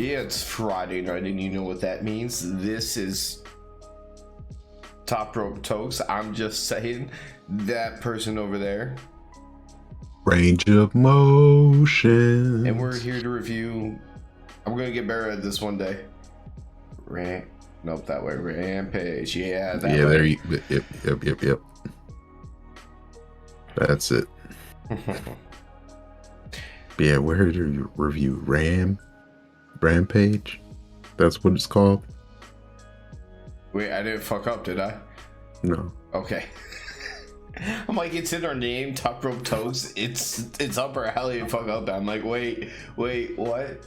Yeah, it's Friday night, and you know what that means. This is Top Rope Tokes. I'm just saying, that person over there. Range of motion. And we're here to review. I'm going to get better at this one day. Nope, that way. Rampage. Yeah, that way. Yeah, there you. Yep. That's it. Yeah, we're here to review Rampage. That's what it's called. Wait, I didn't fuck up, did I? No. Okay. I'm like, it's in our name, Top Rope Tokes. It's up our alley and fuck up. I'm like, wait, what?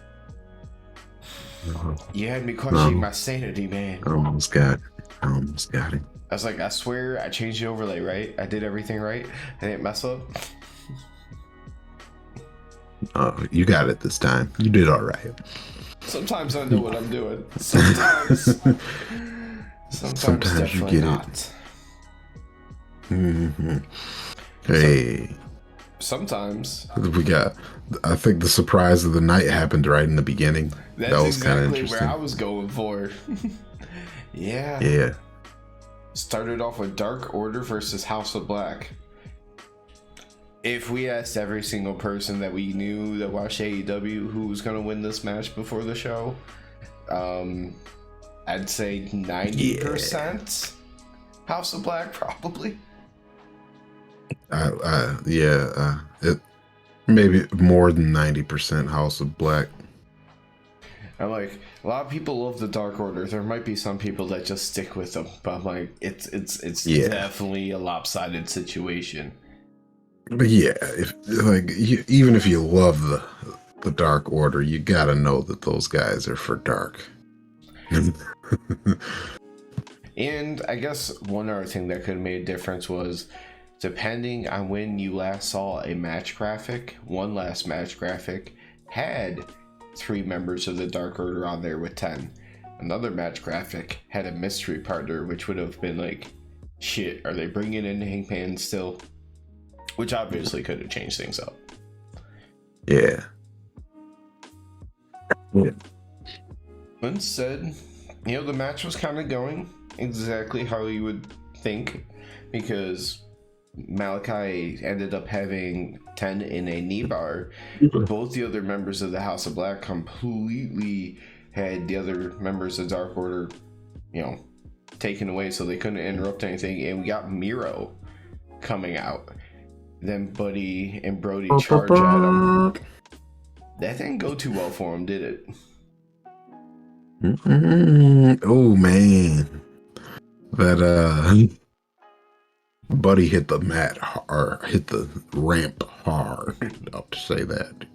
You had me questioning my sanity, man. I almost got it. I was like, I swear I changed the overlay, right? I did everything right. I didn't mess up. You got it this time. You did all right. Sometimes I know what I'm doing. Sometimes you get not. it. Mm-hmm. Hey. Sometimes. I think the surprise of the night happened right in the beginning. That's that was kind of exactly interesting. where I was going for. Yeah. Yeah. Started off with Dark Order versus House of Black. If we asked every single person that we knew that watched AEW who was going to win this match before the show, I'd say 90% House of Black, probably. It maybe more than 90% House of Black. I'm like, a lot of people love the Dark Order. There might be some people that just stick with them, but I'm like, it's definitely a lopsided situation. But yeah, even if you love the Dark Order, you gotta know that those guys are for dark. And I guess one other thing that could have made a difference was, depending on when you last saw a match graphic, one last match graphic had 3 members of the Dark Order on there with 10. Another match graphic had a mystery partner, which would have been like, shit, are they bringing in Hangman still? Which obviously could have changed things up. Yeah. Instead, the match was kind of going exactly how you would think, because Malachi ended up having 10 in a knee bar. Both the other members of the House of Black completely had the other members of Dark Order, taken away, so they couldn't interrupt anything. And we got Miro coming out. Then Buddy and Brody charge at him. That didn't go too well for him, did it? Oh man, that Buddy hit the mat or hit the ramp hard. I'll to say that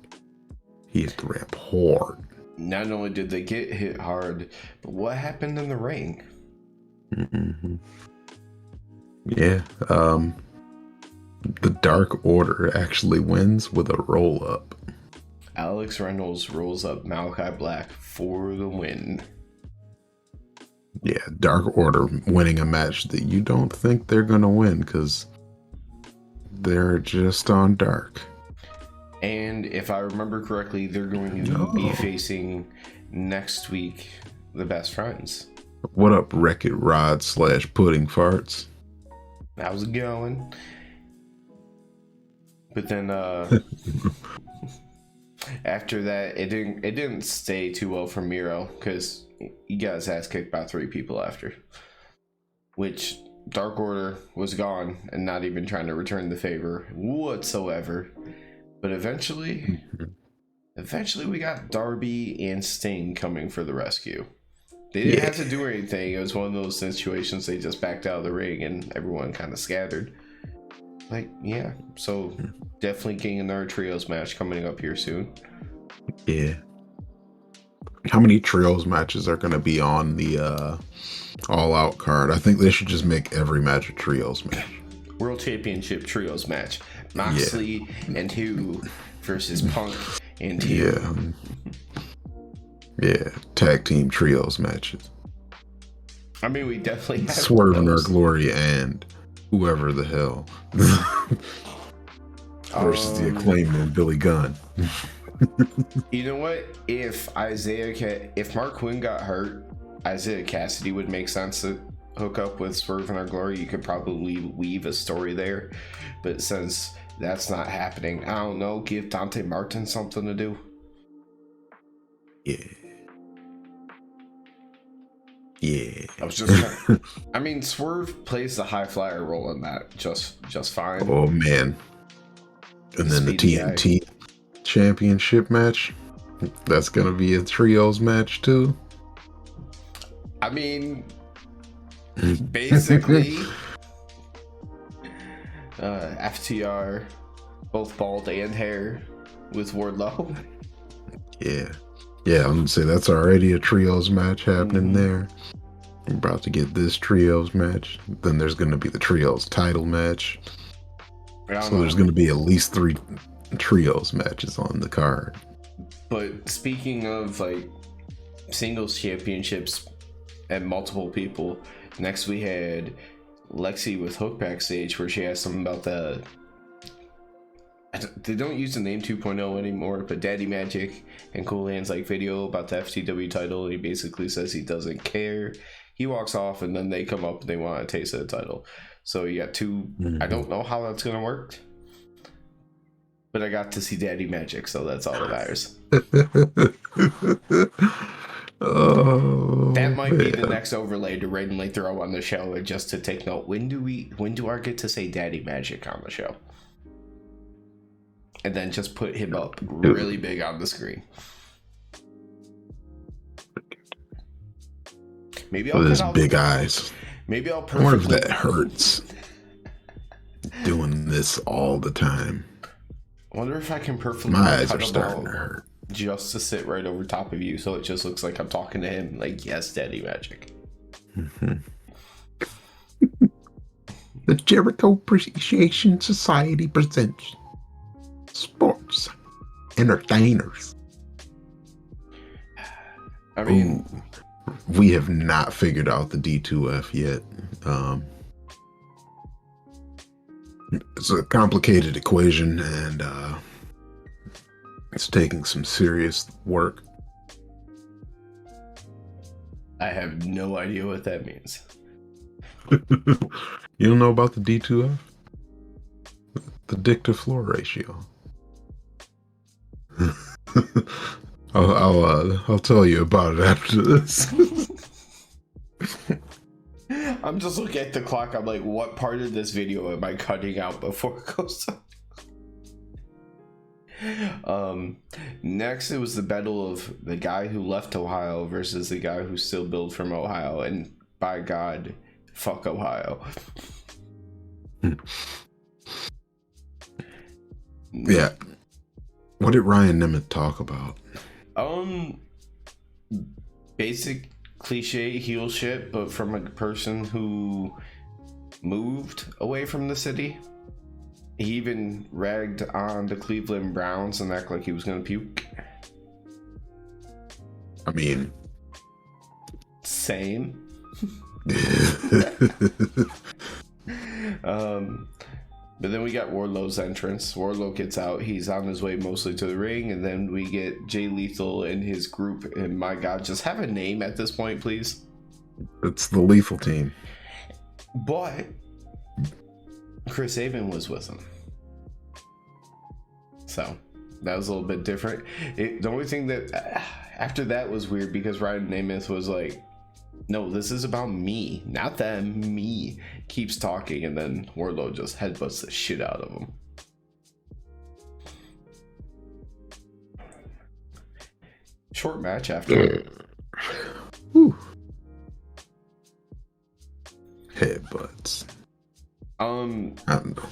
he hit the ramp hard. Not only did they get hit hard, but what happened in the ring? Mm-hmm. Yeah, the Dark Order actually wins with a roll up. Alex Reynolds rolls up Malachi Black for the win. Yeah, Dark Order winning a match that you don't think they're going to win because they're just on Dark. And if I remember correctly, they're going to be facing next week the Best Friends. What up, Wreck-It Rod / Pudding Farts? How's it going? But then after that, it didn't stay too well for Miro, because he got his ass kicked by 3 people after. Which Dark Order was gone and not even trying to return the favor whatsoever. But eventually we got Darby and Sting coming for the rescue. They didn't have to do anything. It was one of those situations they just backed out of the ring and everyone kind of scattered. So definitely getting another trios match coming up here soon. Yeah. How many trios matches are going to be on the All Out card? I think they should just make every match a trios match. World Championship trios match. Moxley and Hugh versus Punk and Hugh. Yeah. Tag team trios matches. I mean, we definitely have Swerve in Our Glory and whoever the hell versus the Acclaimed and Billy Gunn. You know what? If Mark Quinn got hurt, Isaiah Cassidy would make sense to hook up with Swerve in Our Glory. You could probably weave a story there, but since that's not happening, I don't know. Give Dante Martin something to do. Yeah. Yeah. I was just trying. I mean, Swerve plays the high flyer role in that just fine. Oh man. And then the TNT championship match. That's gonna be a trios match too. I mean, basically, FTR, both bald and hair, with Wardlow. Yeah. Yeah, I'm gonna say that's already a trios match happening there. We're about to get this trios match. Then there's gonna be the trios title match. So there's gonna be at least 3 trios matches on the card. But speaking of like singles championships and multiple people, next we had Lexi with Hook backstage where she asked something about they don't use the name 2.0 anymore, but Daddy Magic and Cool Hands like video about the FTW title, and he basically says he doesn't care. He walks off, and then they come up and they want a taste of the title. So you got 2. I don't know how that's gonna work, but I got to see Daddy Magic, so that's all that matters. That might be the next overlay to randomly throw on the show, and just to take note, when do I get to say Daddy Magic on the show? And then just put him up really big on the screen. Maybe I'll with his big eyes. Maybe I'll. I wonder if that hurts. Doing this all the time. I wonder if I can perfectly. My eyes are starting to hurt. Just to sit right over top of you, so it just looks like I'm talking to him. Like, yes, Daddy Magic. The Jericho Appreciation Society presents Sports Entertainers. I mean, we have not figured out the D2F yet. It's a complicated equation, and it's taking some serious work. I have no idea what that means. You don't know about the D2F? The dick to floor ratio. I'll tell you about it after this. I'm just looking at the clock. I'm like, what part of this video am I cutting out before it goes up? Next, it was the battle of the guy who left Ohio versus the guy who still billed from Ohio, and by God, fuck Ohio. Yeah. What did Ryan Nemeth talk about? Basic cliche heel shit, but from a person who moved away from the city. He even ragged on the Cleveland Browns and act like he was gonna puke. I mean, same. But then we got Wardlow's entrance. Wardlow gets out. He's on his way mostly to the ring, and then we get Jay Lethal and his group. And my God, just have a name at this point, please. It's the Lethal Team. But Chris Sabin was with him, so that was a little bit different. The only thing that after that was weird because Ryan Nemeth was like, no, this is about me, not them, me. Keeps talking, and then Wardlow just headbutts the shit out of him. Short match after. Whew. Headbutts. I don't know.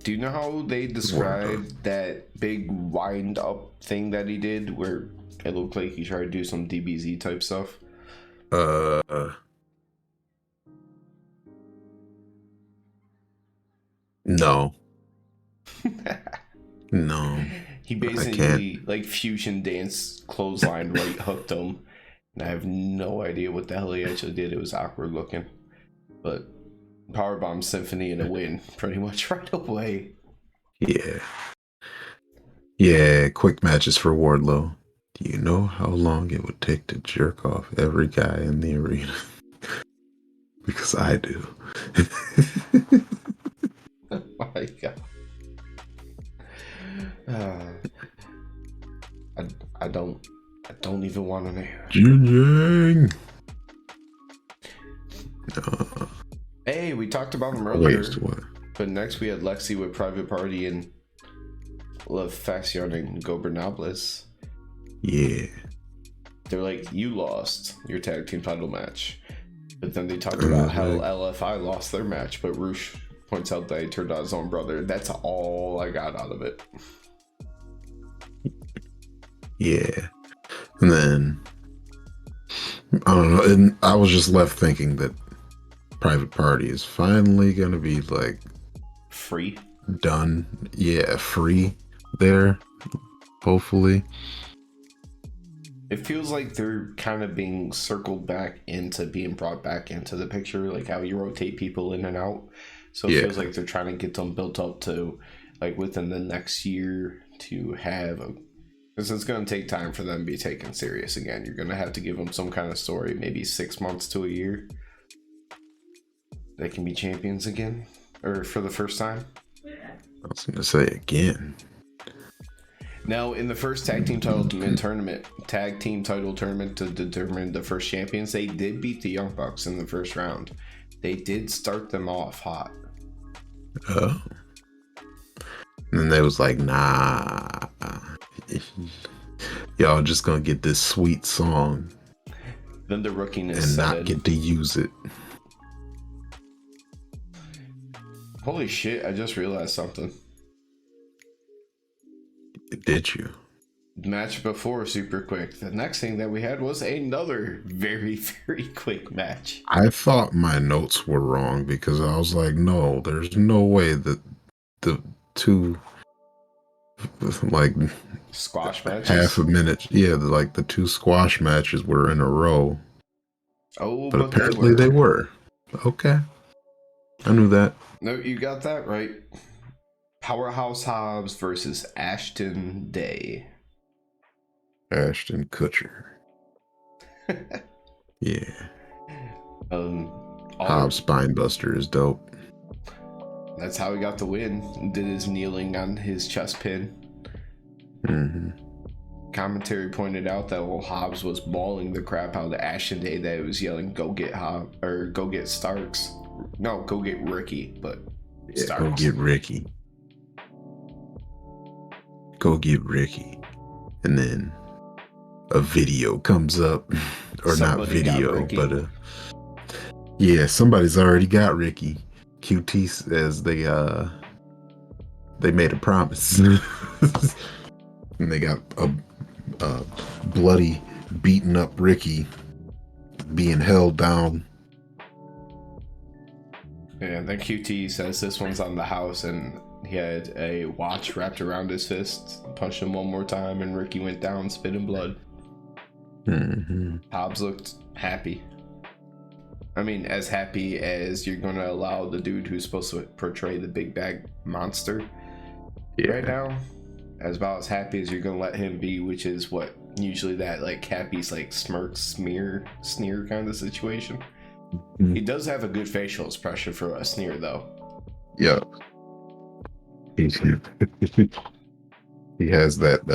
Do you know how they described that big wind up thing that he did where it looked like he tried to do some DBZ type stuff? No. No. He basically like fusion dance clothesline right hooked him. And I have no idea what the hell he actually did. It was awkward looking. But Powerbomb Symphony and a win pretty much right away. Yeah. Yeah, quick matches for Wardlow. Do you know how long it would take to jerk off every guy in the arena? Because I do. Oh my god. I, I don't I don't even want to know. Jing. Uh, Hey, we talked about him earlier. waste what? But next we had Lexi with Private Party and La Facción and Gobernables. Yeah. They're like, you lost your tag team title match. But then they talked about how LFI lost their match, but Roosh points out that he turned on his own brother. That's all I got out of it. Yeah. And then, I don't know, and I was just left thinking that Private Party is finally going to be like Free. done. Yeah, free there, hopefully. It feels like they're kind of being circled back into being brought back into the picture, like how you rotate people in and out. So it feels like they're trying to get them built up to, like, within the next year to have a. Because it's going to take time for them to be taken serious again. You're going to have to give them some kind of story, maybe 6 months to a year. They can be champions again, or for the first time. I was going to say again. Now, in the first tag team title tournament to determine the first champions, they did beat the Young Bucks in the first round. They did start them off hot. Oh. And then they was like, nah, y'all just gonna get this sweet song. Then the rookiness and not get to use it. Holy shit, I just realized something. Did you? Match before super quick. The next thing that we had was another very, very quick match. I thought my notes were wrong because I was like, no, there's no way that the two like squash matches, half a minute, like the two squash matches were in a row. Oh, but apparently they were. Okay, I knew that. No, you got that right. Powerhouse Hobbs versus Ashton Day. Ashton Kutcher. Yeah. Hobbs Spinebuster is dope. That's how he got the win. Did his kneeling on his chest pin. Mm-hmm. Commentary pointed out that while Hobbs was bawling the crap out of Ashton Day, that it was yelling, "Go get Hobbs," or "Go get Starks." No, "Go get Ricky," but Starks. Go get Ricky. Go get Ricky. And then a video comes up. Or somebody not video, but yeah, somebody's already got Ricky. QT says they made a promise. And they got a bloody, beaten up Ricky being held down. Yeah, then QT says this one's on the house, and he had a watch wrapped around his fist, punched him one more time, and Ricky went down, spitting blood. Mm-hmm. Hobbs looked happy. I mean, as happy as you're going to allow the dude who's supposed to portray the big bag monster right now. As about as happy as you're going to let him be, which is what usually that like Cappy's like smirk, sneer kind of situation. Mm-hmm. He does have a good facial expression for a sneer, though. Yeah. He has that,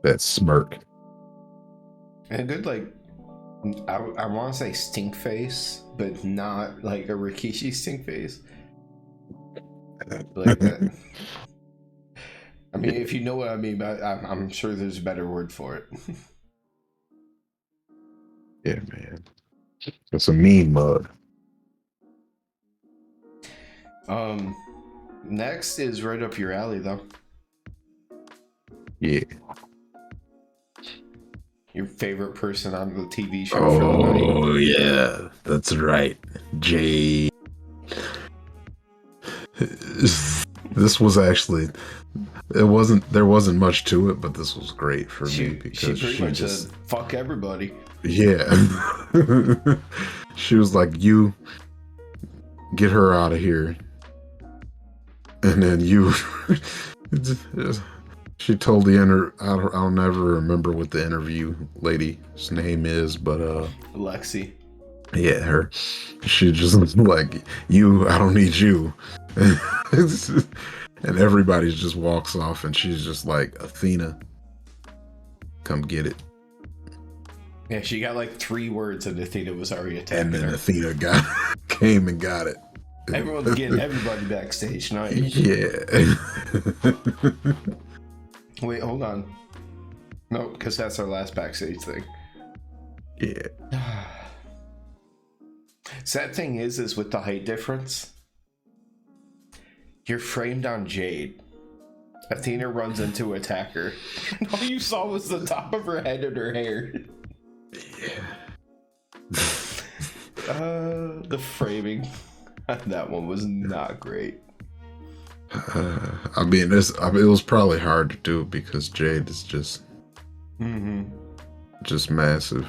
that smirk. And a good, like, I want to say stink face, but not like a Rikishi stink face. Like that. I mean, if you know what I mean, but I'm sure there's a better word for it. Yeah, man. It's a mean mug. Next is right up your alley, though. Yeah. Your favorite person on the TV show for the night. Oh, yeah. That's right. Jay. This was actually... there wasn't much to it, but this was great for me because she pretty much said, fuck everybody. Yeah. She was like, you get her out of here. And then you She told I'll never remember what the interview lady's name is, but Lexi. yeah, her. She just was like, "You, I don't need you," and everybody just walks off, and she's just like, "Athena, come get it." Yeah, she got like 3 words, and Athena was already attacking And then her. Athena came and got it. Everyone's getting everybody backstage tonight. Yeah. Wait, hold on. No, because that's our last backstage thing. Yeah. Sad thing is with the height difference, you're framed on Jade. Athena runs into attack her. And all you saw was the top of her head and her hair. Yeah. The framing on that one was not great. I mean, it was probably hard to do because Jade is just massive.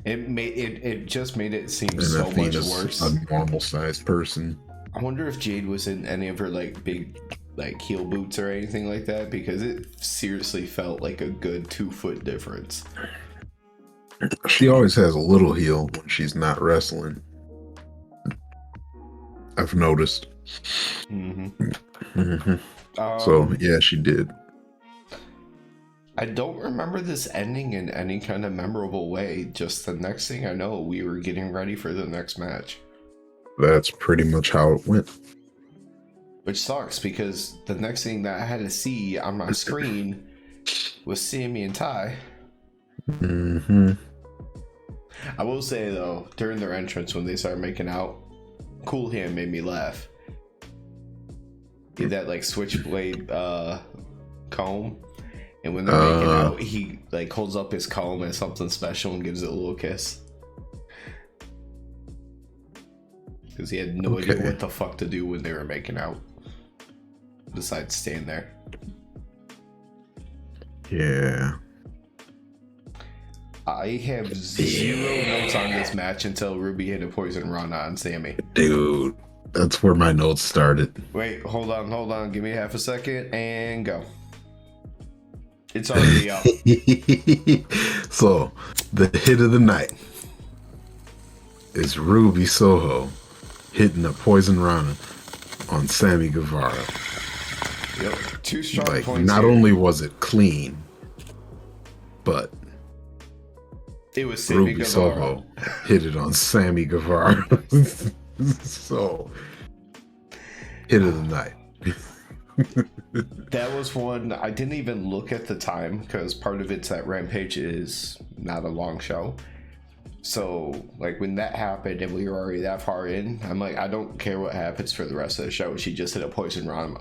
It just made it seem And so Athena's much worse. a normal sized person. I wonder if Jade was in any of her like big like heel boots or anything like that, because it seriously felt like a good 2-foot difference. She always has a little heel when she's not wrestling. I've noticed. So yeah, she did. I don't remember this ending in any kind of memorable way. Just the next thing I know, we were getting ready for the next match. That's pretty much how it went. Which sucks, because the next thing that I had to see on my screen was Sammy and Ty. I will say though, during their entrance when they started making out, Cool Hand made me laugh. Did that like switchblade comb, and when they're making out, he like holds up his comb as something special and gives it a little kiss. Because he had no idea what the fuck to do when they were making out, besides stand there. Yeah. I have 0 notes on this match until Ruby hit a poison rana on Sammy. Dude, that's where my notes started. Wait, hold on. Give me half a second and go. It's already up. So, the hit of the night is Ruby Soho hitting a poison rana on Sammy Guevara. Yep, 2 strong like, points. Not here. only was it clean, but it was Sammy Ruby Guevara. Soho hit it on Sammy Guevara. So, hit of the night. That was one I didn't even look at the time, because part of it's that Rampage is not a long show. So like when that happened and we were already that far in, I'm like, I don't care what happens for the rest of the show. She just hit a poison run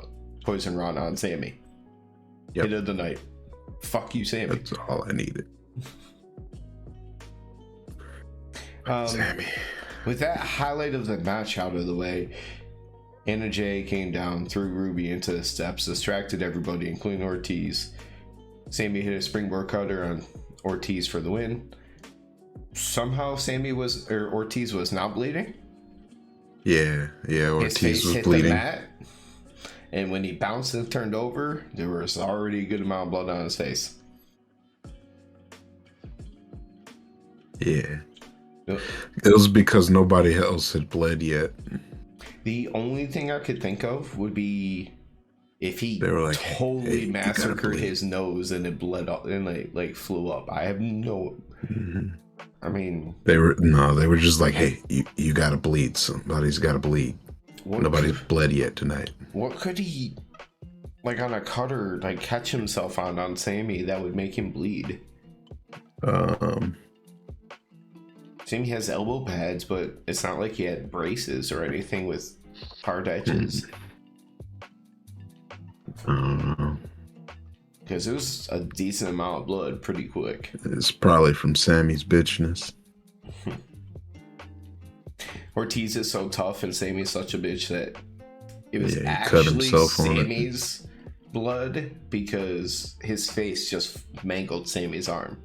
on Sammy. Yep. Hit of the night. Fuck you, Sammy. That's all I needed. Sammy. With that highlight of the match out of the way, Anna Jay came down, threw Ruby into the steps, distracted everybody, including Ortiz. Sammy hit a springboard cutter on Ortiz for the win. Somehow Ortiz was not bleeding. Yeah, His Ortiz face was hit bleeding. the mat, and when he bounced and turned over, there was already a good amount of blood on his face. Yeah. Yep. It was because nobody else had bled yet. The only thing I could think of would be if he They were like, totally hey, massacred his nose and it bled up and like flew up. I have no. I mean, they were just like, hey, you gotta bleed. Somebody's gotta bleed. Nobody's bled yet tonight. What could he, like on a cutter, like catch himself on Sammy that would make him bleed? Sammy has elbow pads, but it's not like he had braces or anything with hard edges. Because it was a decent amount of blood pretty quick. It's probably from Sammy's bitchness. Ortiz is so tough and Sammy's such a bitch that it was he actually cut himself on it. Sammy's blood because his face just mangled Sammy's arm.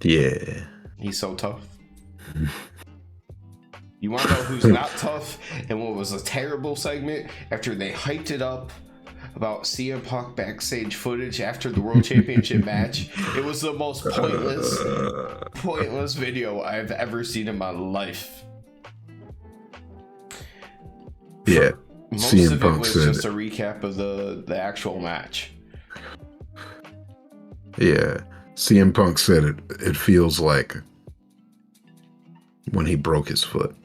Yeah. He's so tough. You want to know who's not tough and what was a terrible segment? After they hyped it up about CM Punk backstage footage after the World Championship match. It was the most pointless video I've ever seen in my life. Yeah. Most CM of Punk it was said just a recap of the actual match. Yeah. CM Punk said it feels like when he broke his foot.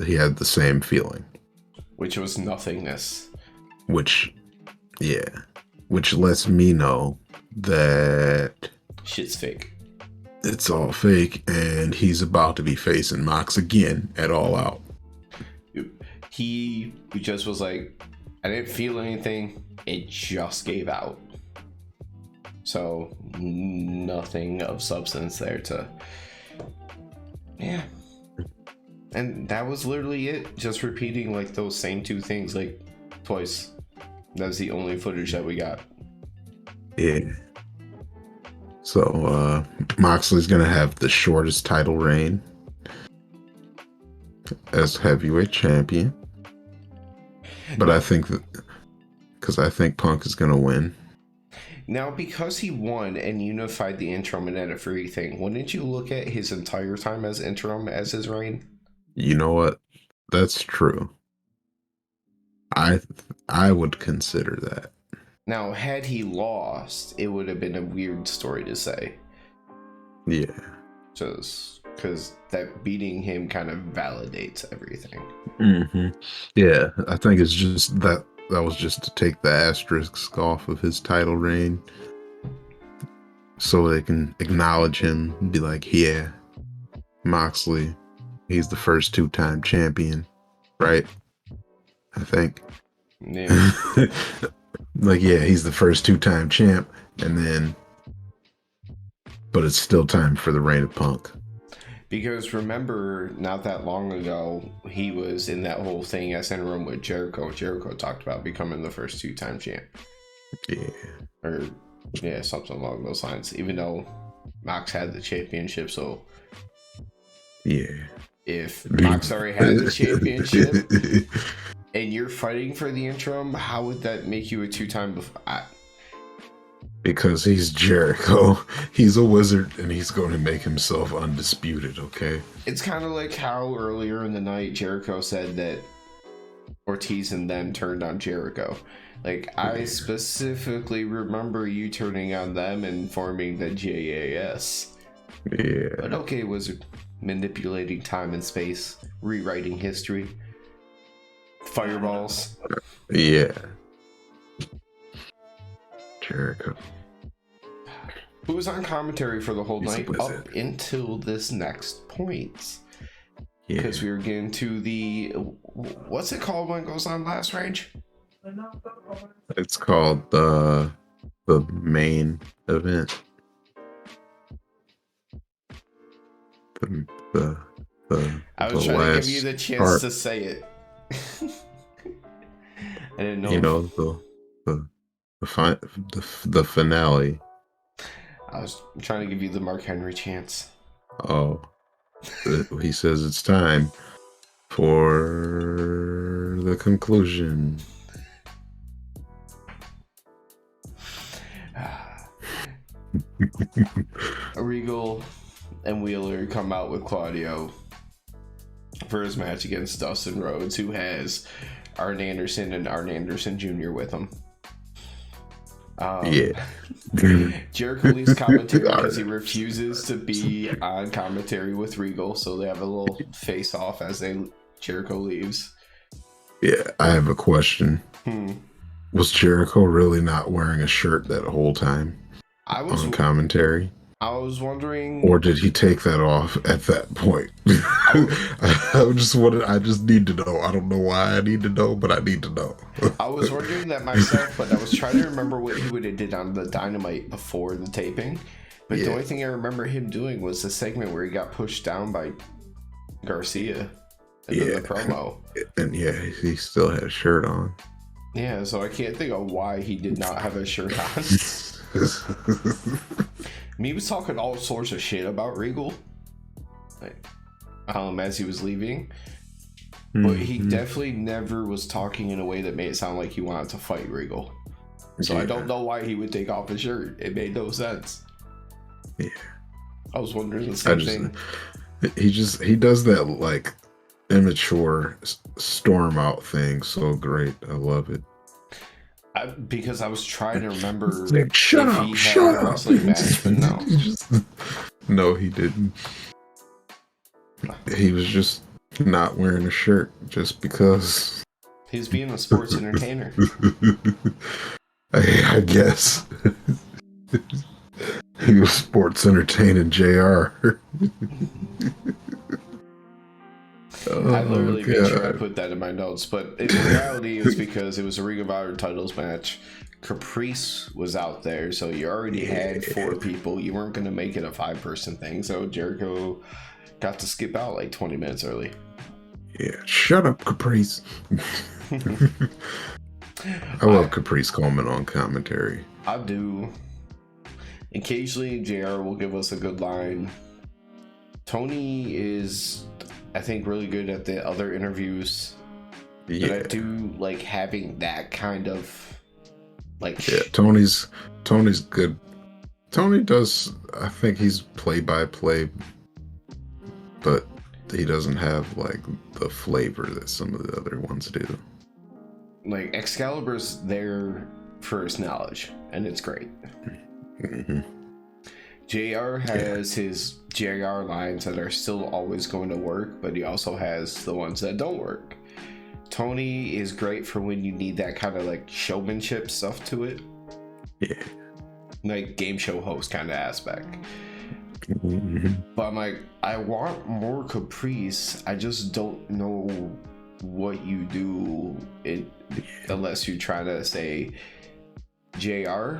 He had the same feeling. Which was nothingness. Which lets me know that shit's fake. It's all fake, and he's about to be facing Mox again at All Out. He just was like, I didn't feel anything. It just gave out. So nothing of substance there to... Yeah. And that was literally it. Just repeating like those same two things like twice. That's the only footage that we got. Yeah. So Moxley's gonna have the shortest title reign as heavyweight champion. But I think that because I think Punk is gonna win. Now, because he won and unified the interim and everything, wouldn't you look at his entire time as interim as his reign? You know what? That's true. I would consider that. Now, had he lost, it would have been a weird story to say. Yeah. Just because that beating him kind of validates everything. Mm-hmm. Yeah, I think it's just that was just to take the asterisk off of his title reign, so they can acknowledge him and be like, yeah, Moxley, he's the first 2-time champion, right? I think. Yeah. Like, yeah, he's the first 2-time champ, and then, but it's still time for the reign of Punk. Because remember, not that long ago, he was in that whole thing as interim with Jericho. Jericho talked about becoming the first 2-time champ. Yeah. Or, yeah, something along those lines. Even though Mox had the championship, so... Yeah. If Mox already had the championship, and you're fighting for the interim, how would that make you a 2-time... Because he's Jericho. He's a wizard, and he's going to make himself undisputed, okay? It's kind of like how earlier in the night Jericho said that Ortiz and them turned on Jericho. Like, I specifically remember you turning on them and forming the JAS. Yeah. But okay, wizard. Manipulating time and space. Rewriting history. Fireballs. Yeah. Jericho. Who was on commentary for the whole He's night up until this next point. Yeah. Because we were getting to the... What's it called when it goes on last range? It's called the main event. I was trying to give you the chance to say it. I didn't know. You know, the finale. I was trying to give you the Mark Henry chance. Oh, he says it's time for the conclusion. Regal and Wheeler come out with Claudio for his match against Dustin Rhodes, who has Arn Anderson and Arn Anderson Jr. with him. Jericho leaves commentary because he refuses to be on commentary with Regal, so they have a little face off as Jericho leaves. Yeah, I have a question. Was Jericho really not wearing a shirt that whole time on commentary? I was wondering, or did he take that off at that point? I just need to know. I don't know why I need to know, but I need to know. I was wondering that myself, but I was trying to remember what he would have did on the Dynamite before the taping. But the only thing I remember him doing was the segment where he got pushed down by Garcia in the promo. And he still had a shirt on. Yeah, so I can't think of why he did not have a shirt on. He was talking all sorts of shit about Regal, as he was leaving, but he definitely never was talking in a way that made it sound like he wanted to fight Regal. So Yeah. I don't know why he would take off his shirt. It made no sense. Yeah. I was wondering the same thing. He does that like immature storm out thing so great. I love it. Because I was trying to remember Like, shut if up, he had shut a up. wrestling match, but no. No, he didn't. He was just not wearing a shirt just because. He's being a sports entertainer. I guess. He was sports entertaining JR. I literally made sure I put that in my notes, but in reality, it was because it was a Ring of Honor titles match. Caprice was out there, so you already had 4 people. You weren't going to make it a 5-person thing, so Jericho got to skip out like 20 minutes early. Yeah, shut up, Caprice. I love Caprice Coleman on commentary. I do. Occasionally, JR will give us a good line. Tony is, I think, really good at the other interviews. Yeah. But I do like having that kind of like. Yeah, Tony's good. Tony does. I think he's play by play, but he doesn't have like the flavor that some of the other ones do. Like Excalibur's there for his knowledge, and it's great. Mm-hmm. JR has his JR lines that are still always going to work, but he also has the ones that don't work. Tony is great for when you need that kind of like showmanship stuff to it. Yeah. Like game show host kind of aspect. Mm-hmm. But I'm like, I want more Caprice. I just don't know what you do unless you're trying to say, JR,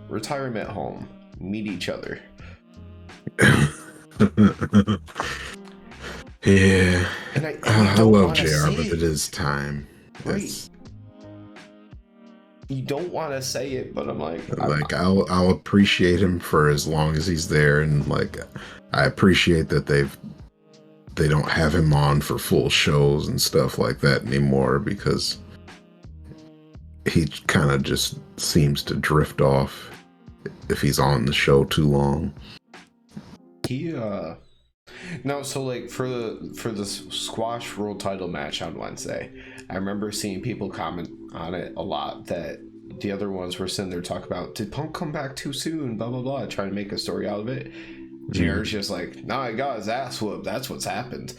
retirement home, meet each other. Yeah. And I love JR, but it is time. Right. You don't want to say it, but I'm like, I'll appreciate him for as long as he's there, and like I appreciate that they don't have him on for full shows and stuff like that anymore, because he kind of just seems to drift off if he's on the show too long. No, so like for the squash world title match on Wednesday, I remember seeing people comment on it a lot that the other ones were sitting there talking about, did Punk come back too soon, blah blah blah, trying to make a story out of it. JR's just like, nah, I got his ass whooped, that's what's happened.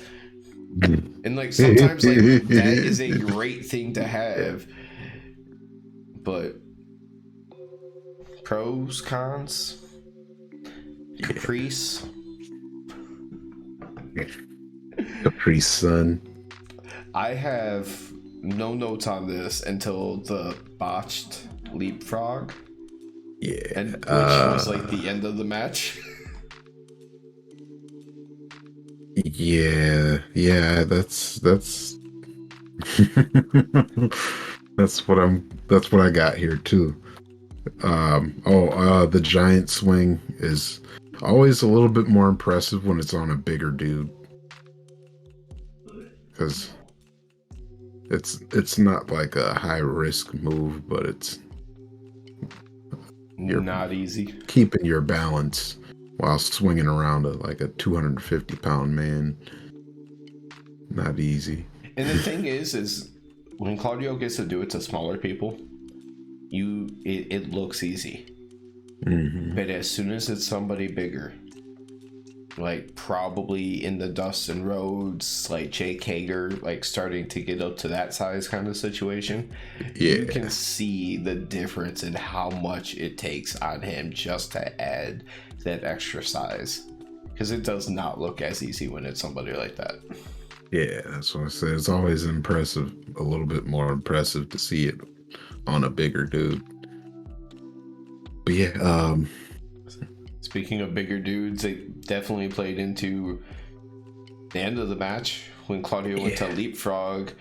And like sometimes like that is a great thing to have, but pros, cons, Caprice. Caprice son. I have no notes on this until the botched leapfrog. Yeah. And which was like the end of the match. Yeah, that's that's what I got here too. The giant swing is always a little bit more impressive when it's on a bigger dude, because it's not like a high risk move, but it's not easy. Keeping your balance while swinging around like a 250-pound man. Not easy. And the thing is when Claudio gets to do it to smaller people, it looks easy. Mm-hmm. But as soon as it's somebody bigger, like probably in the Dustin Rhodes, like Jake Hager, like starting to get up to that size kind of situation, you can see the difference in how much it takes on him just to add that extra size, because it does not look as easy when it's somebody like that. Yeah, that's what I said. It's always impressive, a little bit more impressive to see it on a bigger dude. But yeah, speaking of bigger dudes, they definitely played into the end of the match when Claudio went to leapfrog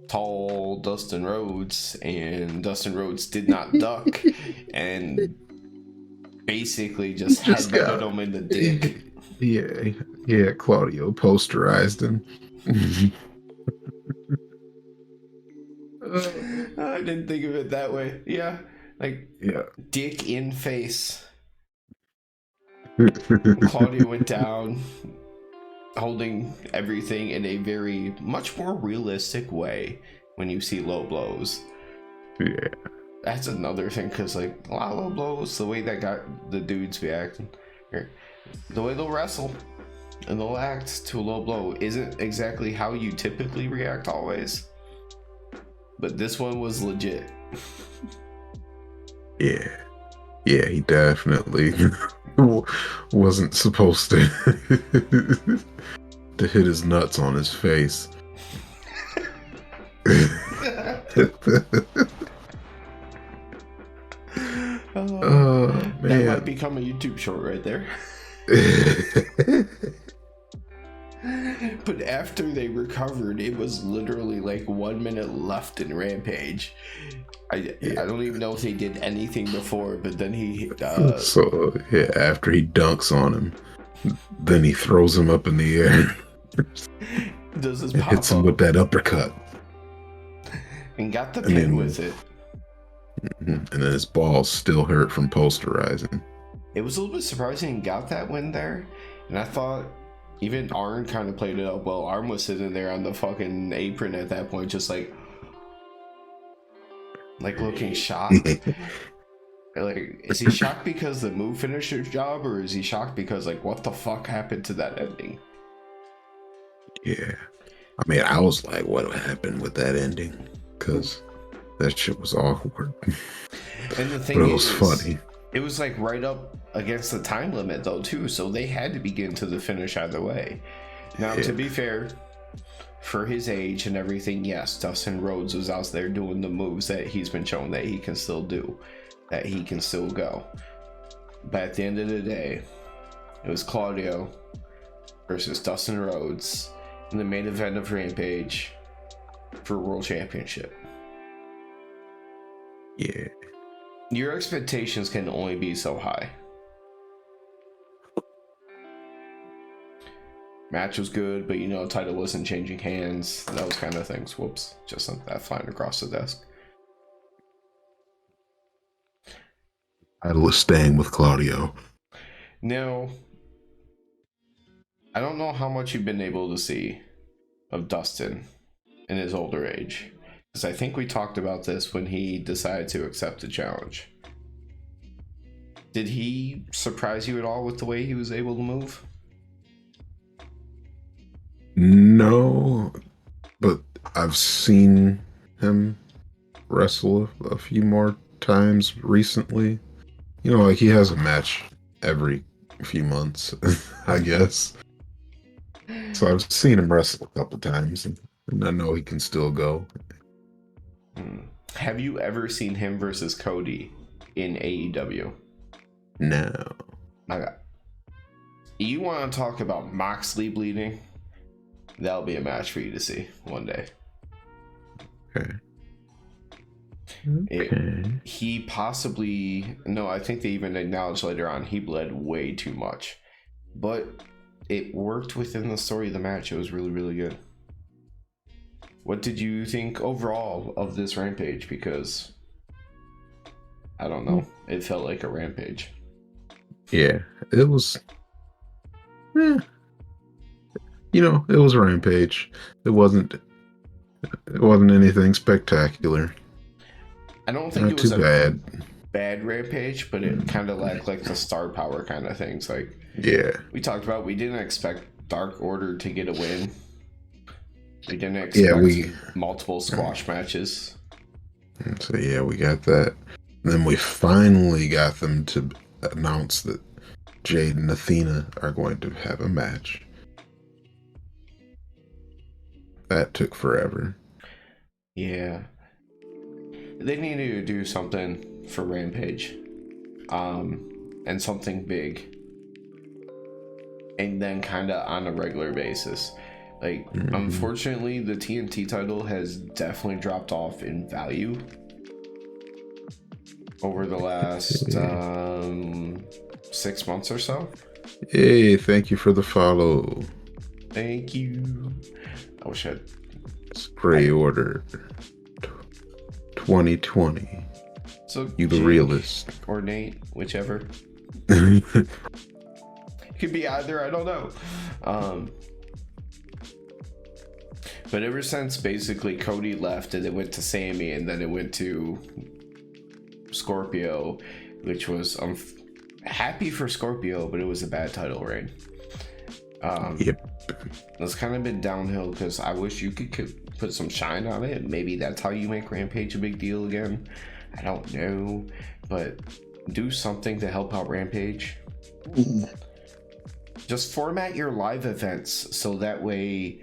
tall Dustin Rhodes, and Dustin Rhodes did not duck and basically just headbutted him in the dick. Yeah, Claudio posterized him. I didn't think of it that way. Yeah, Like, Yeah. dick in face. Claudio went down, holding everything in a very much more realistic way when you see low blows. Yeah. That's another thing, because like a lot of low blows, the way that got the dudes reacting, the way they'll wrestle and they'll act to a low blow isn't exactly how you typically react always. But this one was legit. Yeah. Yeah, he definitely wasn't supposed to to hit his nuts on his face. Oh, that might man. become a YouTube short right there. But after they recovered, it was literally like 1 minute left in Rampage. I don't even know if they did anything before, but then he so yeah, after he dunks on him, then he throws him up in the air. does this and pop hits him up with that uppercut and got the pin with it. And then his balls still hurt from posterizing. It was a little bit surprising he got that win there, and I thought even Arn kind of played it up well. Arn was sitting there on the fucking apron at that point, just like looking shocked. Like, is he shocked because the move finished his job, or is he shocked because like what the fuck happened to that ending? Yeah, I mean, I was like, what happened with that ending? Because that shit was awkward. And the thing but it was funny. It was like right up against the time limit though too, so they had to begin to the finish either way. Now, to be fair, for his age and everything, yes, Dustin Rhodes was out there doing the moves that he's been shown that he can still do, that he can still go. But at the end of the day, it was Claudio versus Dustin Rhodes in the main event of Rampage for World Championship. Yeah. Your expectations can only be so high. Match was good, but title wasn't changing hands. Those kind of things. Whoops. Just sent that flying across the desk. Title was staying with Claudio. Now, I don't know how much you've been able to see of Dustin in his older age. Because I think we talked about this when he decided to accept the challenge. Did he surprise you at all with the way he was able to move? No, but I've seen him wrestle a few more times recently. Like he has a match every few months, I guess. So I've seen him wrestle a couple times, and I know he can still go. Have you ever seen him versus Cody in AEW? No. Okay. You want to talk about Moxley bleeding? That'll be a match for you to see one day. Okay. He possibly... No, I think they even acknowledged later on he bled way too much. But it worked within the story of the match. It was really, really good. What did you think overall of this Rampage? Because, I don't know, it felt like a Rampage. Yeah, it was... it was a Rampage. It wasn't anything spectacular. I don't think it was too bad Rampage, but it kind of lacked like the star power kind of things. Like, yeah, we talked about, we didn't expect Dark Order to get a win. We didn't expect multiple squash matches. So yeah, we got that. And then we finally got them to announce that Jade and Athena are going to have a match. That took forever. Yeah. They needed to do something for Rampage. And something big. And then kind of on a regular basis. Like, unfortunately, the TNT title has definitely dropped off in value over the last 6 months or so. Hey, thank you for the follow. Thank you. I wish It's pre-order 2020. So You the Jake realist. or Nate, whichever. It could be either, I don't know. But ever since basically Cody left and it went to Sammy and then it went to Scorpio, which was happy for Scorpio, but it was a bad title reign. Yep. It's kind of been downhill because I wish you could put some shine on it. Maybe that's how you make Rampage a big deal again. I don't know, but do something to help out Rampage. Just format your live events so that way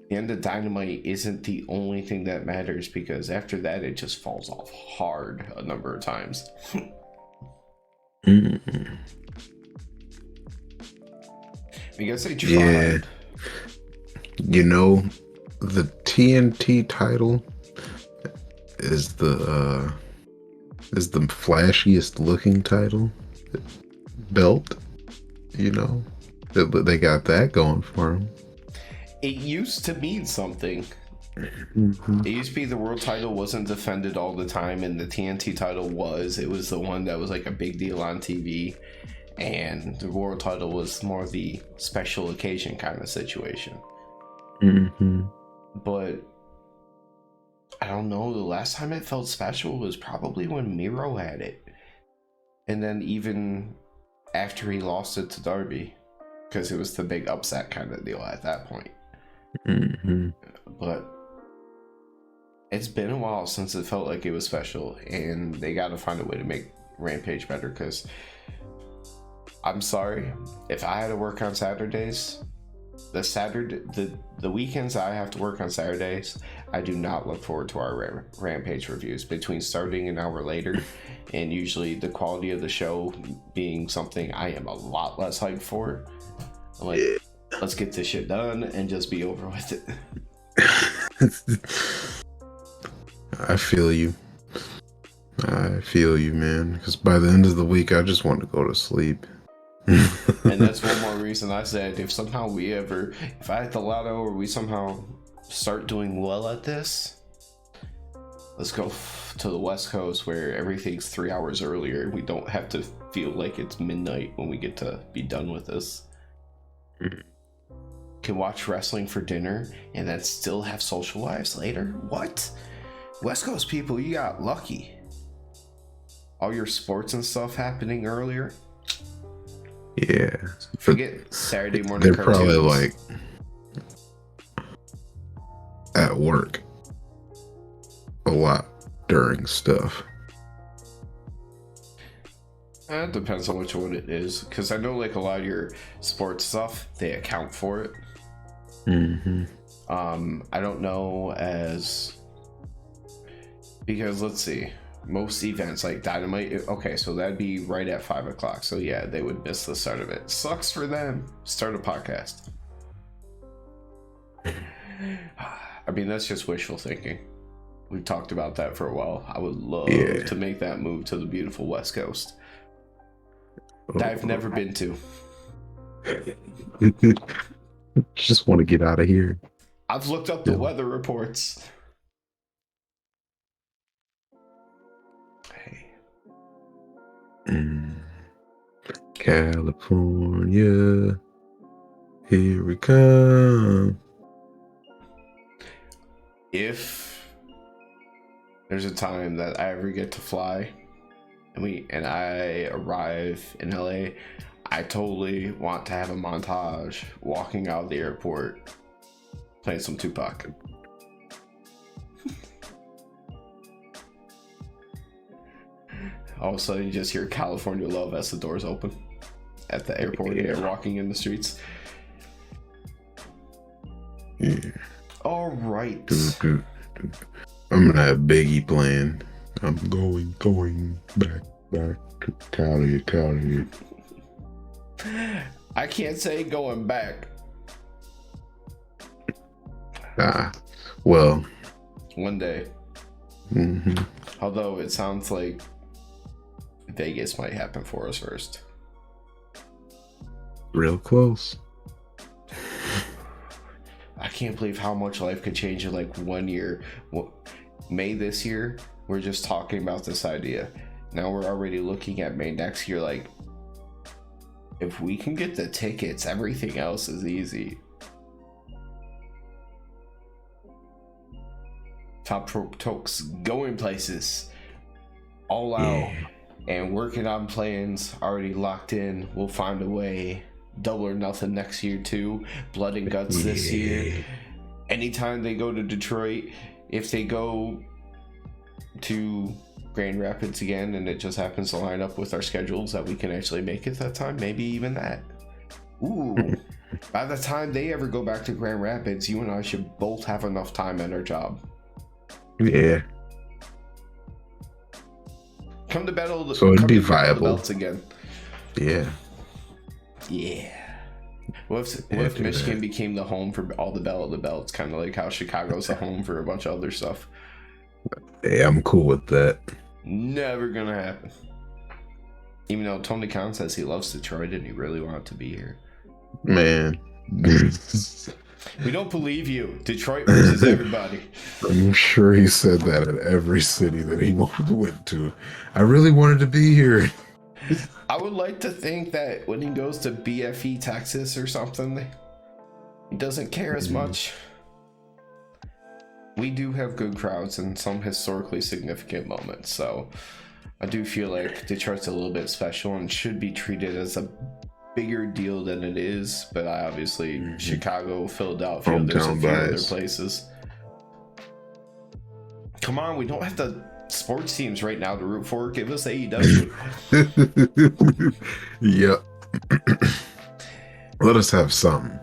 the end of Dynamite isn't the only thing that matters, because after that it just falls off hard a number of times. I guess they tried. Yeah. You know, the TNT title is the flashiest looking title belt. You know, they got that going for them. It used to mean something. Mm-hmm. It used to be the world title wasn't defended all the time, and the TNT title was. It was the one that was like a big deal on TV, and the world title was more of the special occasion kind of situation. Mm-hmm. But I don't know, the last time it felt special was probably when Miro had it, and then even after he lost it to Darby, because it was the big upset kind of deal at that point. Mm-hmm. But it's been a while since it felt like it was special, and they got to find a way to make Rampage better, because I'm sorry, if I had to work on Saturdays, the weekends I have to work on Saturdays, I do not look forward to our Rampage reviews between starting an hour later and usually the quality of the show being something I am a lot less hyped for. I'm like, let's get this shit done and just be over with it. I feel you, man, because by the end of the week I just want to go to sleep. And that's one more reason I said, if I hit the lotto or we somehow start doing well at this, let's go to the West Coast where everything's 3 hours earlier. We don't have to feel like it's midnight when we get to be done with this. Can watch wrestling for dinner and then still have social lives later? What? West Coast people, you got lucky. All your sports and stuff happening earlier. Yeah. Forget Saturday morning They're cartoons. probably like at work a lot during stuff. It depends on which one it is, because I know like a lot of your sports stuff, they account for it. Mm-hmm. I don't know because let's see, most events like Dynamite, okay, so that'd be right at 5 o'clock, so yeah, they would miss the start of it. Sucks for them. Start a podcast. I mean, that's just wishful thinking. We've talked about that for a while. I would love to make that move to the beautiful West Coast that I've never been to. Just want to get out of here. I've looked up the weather reports. Hey. California, here we come. If there's a time that I ever get to fly and I arrive in LA, I totally want to have a montage walking out of the airport playing some Tupac. All of a sudden you just hear California Love as the doors open at the airport and they're walking in the streets. Yeah. All right. I'm gonna have Biggie playing. I'm going back to Cali. I can't say going back. Well. One day. Mm-hmm. Although it sounds like Vegas might happen for us first. Real close. I can't believe how much life could change in like 1 year. May this year, we're just talking about this idea. Now we're already looking at May next year. Like, if we can get the tickets, everything else is easy. Top Rope Tokes going places, all out, and working on plans already locked in. We'll find a way. Double or Nothing next year too. Blood and Guts this year. Anytime they go to Detroit, if they go to Grand Rapids again and it just happens to line up with our schedules that we can actually make it that time, maybe even that. Ooh. By the time they ever go back to Grand Rapids, you and I should both have enough time at our job. Yeah. Come to battle. So it'd be battle viable. The belts again. Yeah. Yeah. What if Michigan became the home for all the Battle of the Belts, kind of like how Chicago's the home for a bunch of other stuff? Yeah, I'm cool with that. Never gonna happen. Even though Tony Khan says he loves Detroit and he really wanted to be here. Man. We don't believe you. Detroit versus everybody. I'm sure he said that in every city that he went to. I really wanted to be here. I would like to think that when he goes to BFE Texas or something, he doesn't care as much. We do have good crowds and some historically significant moments, so I do feel like Detroit's a little bit special and should be treated as a bigger deal than it is. But I obviously Chicago, Philadelphia, there's a few other places. Come on, we don't have the sports teams right now to root for. Give us AEW. Yep. Let us have something.